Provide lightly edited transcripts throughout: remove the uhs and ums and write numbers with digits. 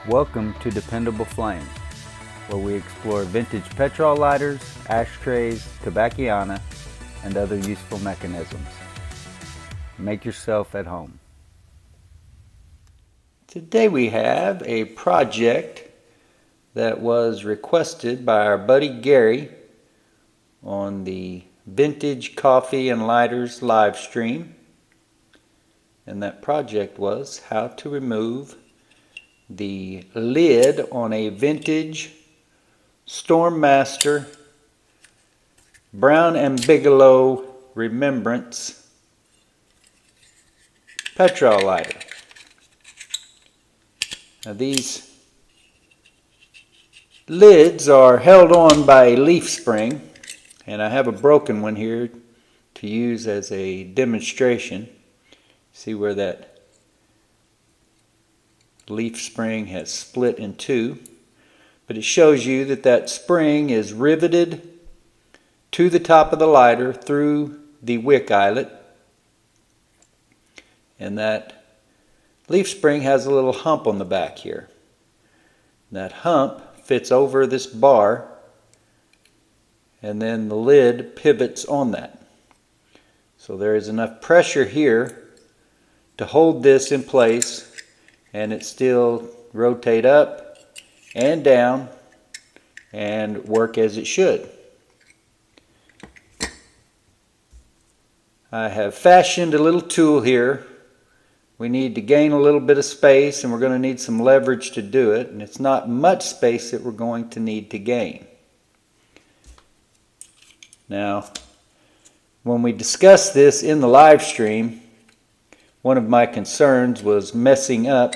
Welcome to Dependable Flame, where we explore vintage petrol lighters, ashtrays, tobacconiana, and other useful mechanisms. Make yourself at home. Today we have a project that was requested by our buddy Gary on the Vintage Coffee and Lighters live stream. And that project was how to remove the lid on a vintage Stormmaster Brown and Bigelow Remembrance Petrol lighter. Now these lids are held on by a leaf spring, and I have a broken one here to use as a demonstration. See where that leaf spring has split in two, but it shows you that that spring is riveted to the top of the lighter through the wick eyelet, and that leaf spring has a little hump on the back here. That hump fits over this bar, and then the lid pivots on that. So there is enough pressure here to hold this in place, and it still rotate up and down and work as it should. I have fashioned a little tool here. We need to gain a little bit of space, and we're going to need some leverage to do it, and it's not much space that we're going to need to gain. Now, when we discussed this in the live stream, one of my concerns was messing up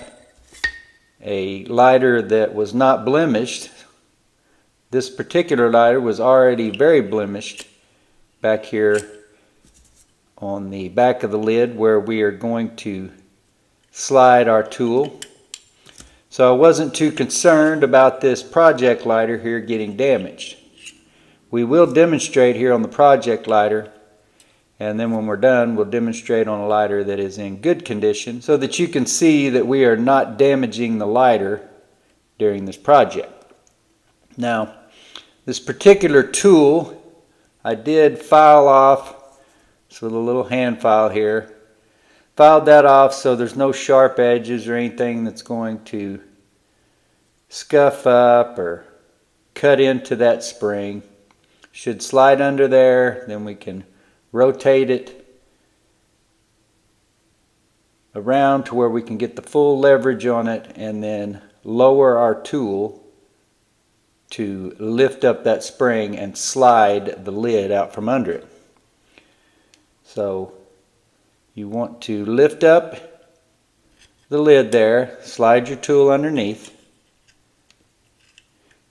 a lighter that was not blemished. This particular lighter was already very blemished back here on the back of the lid where we are going to slide our tool. So I wasn't too concerned about this project lighter here getting damaged. We will demonstrate here on the project lighter, and then when we're done, we'll demonstrate on a lighter that is in good condition so that you can see that we are not damaging the lighter during this project. Now, this particular tool, I did file off, so with a little hand file here, filed that off so there's no sharp edges or anything that's going to scuff up or cut into that spring. Should slide under there, then we can rotate it around to where we can get the full leverage on it, and then lower our tool to lift up that spring and slide the lid out from under it. So you want to lift up the lid there, slide your tool underneath.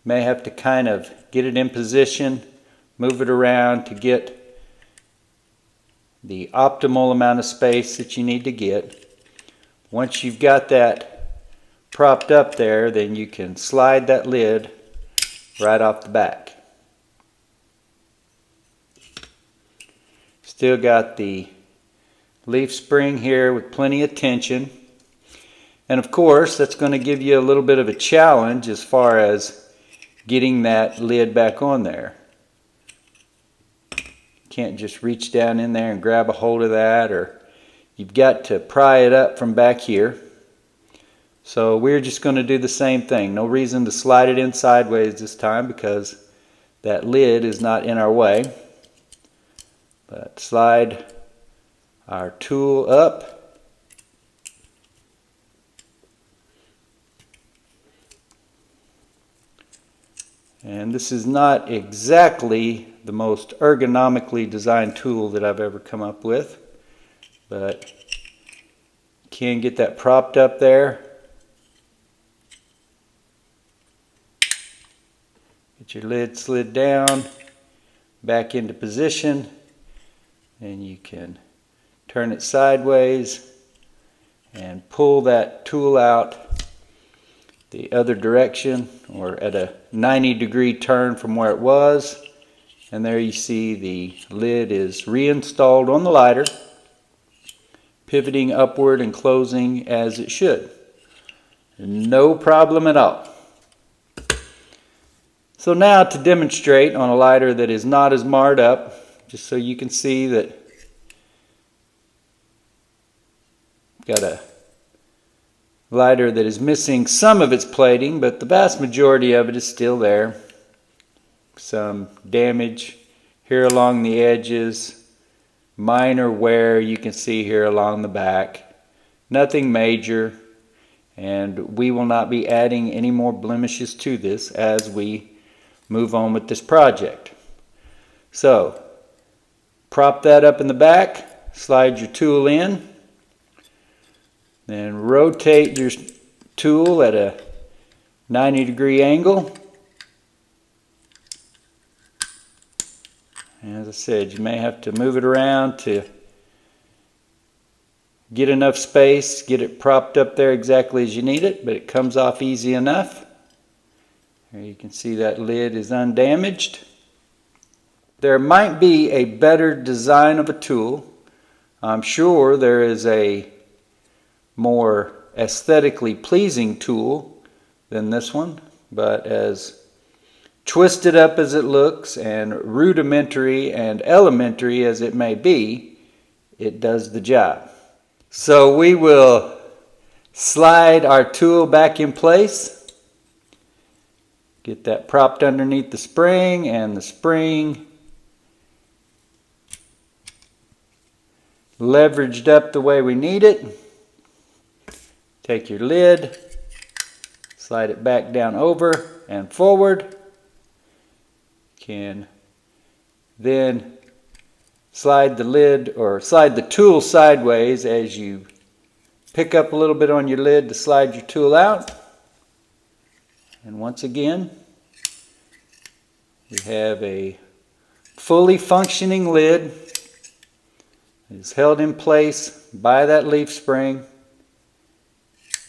May have to kind of get it in position, move it around to get the optimal amount of space that you need to get. Once you've got that propped up there, then you can slide that lid right off the back. Still got the leaf spring here with plenty of tension. And of course, that's going to give you a little bit of a challenge as far as getting that lid back on there. Can't just reach down in there and grab a hold of that, or you've got to pry it up from back here. So we're just going to do the same thing. No reason to slide it in sideways this time because that lid is not in our way. But slide our tool up. And this is not exactly the most ergonomically designed tool that I've ever come up with, but you can get that propped up there. Get your lid slid down, back into position, and you can turn it sideways and pull that tool out the other direction, or at a 90-degree turn from where it was. And there you see the lid is reinstalled on the lighter, pivoting upward and closing as it should. No problem at all. So now to demonstrate on a lighter that is not as marred up, just so you can see that I've got a lighter that is missing some of its plating, but the vast majority of it is still there. Some damage here along the edges, minor wear you can see here along the back. Nothing major, and we will not be adding any more blemishes to this as we move on with this project. So, prop that up in the back, slide your tool in, then rotate your tool at a 90-degree angle. As I said, you may have to move it around to get enough space, get it propped up there exactly as you need it, but it comes off easy enough. Here you can see that lid is undamaged. There might be a better design of a tool. I'm sure there is a more aesthetically pleasing tool than this one, but as twisted up as it looks and rudimentary and elementary as it may be, it does the job. So we will slide our tool back in place. Get that propped underneath the spring, and the spring leveraged up the way we need it. Take your lid, slide it back down over and forward. Can then slide the lid or slide the tool sideways as you pick up a little bit on your lid to slide your tool out. And once again, we have a fully functioning lid. It is held in place by that leaf spring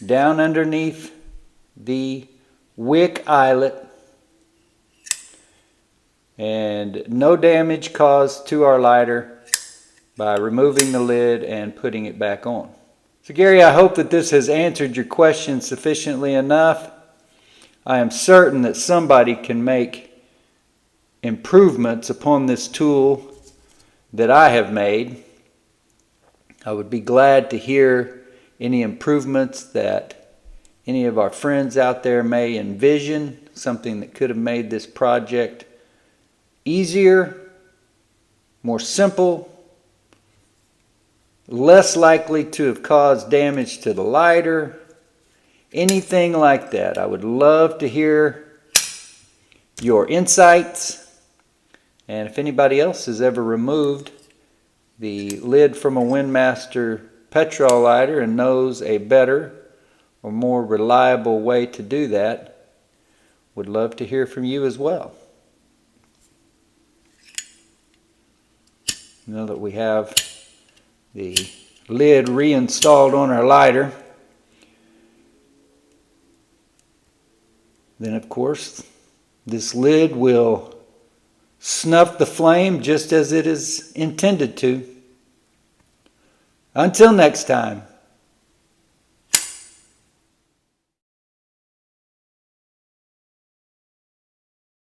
down underneath the wick eyelet, and no damage caused to our lighter by removing the lid and putting it back on. So Gary, I hope that this has answered your question sufficiently enough. I am certain that somebody can make improvements upon this tool that I have made. I would be glad to hear any improvements that any of our friends out there may envision, something that could have made this project easier, more simple, less likely to have caused damage to the lighter, anything like that. I would love to hear your insights. And if anybody else has ever removed the lid from a Windmaster petrol lighter and knows a better or more reliable way to do that, would love to hear from you as well. Now that we have the lid reinstalled on our lighter, then of course this lid will snuff the flame just as it is intended to. Until next time.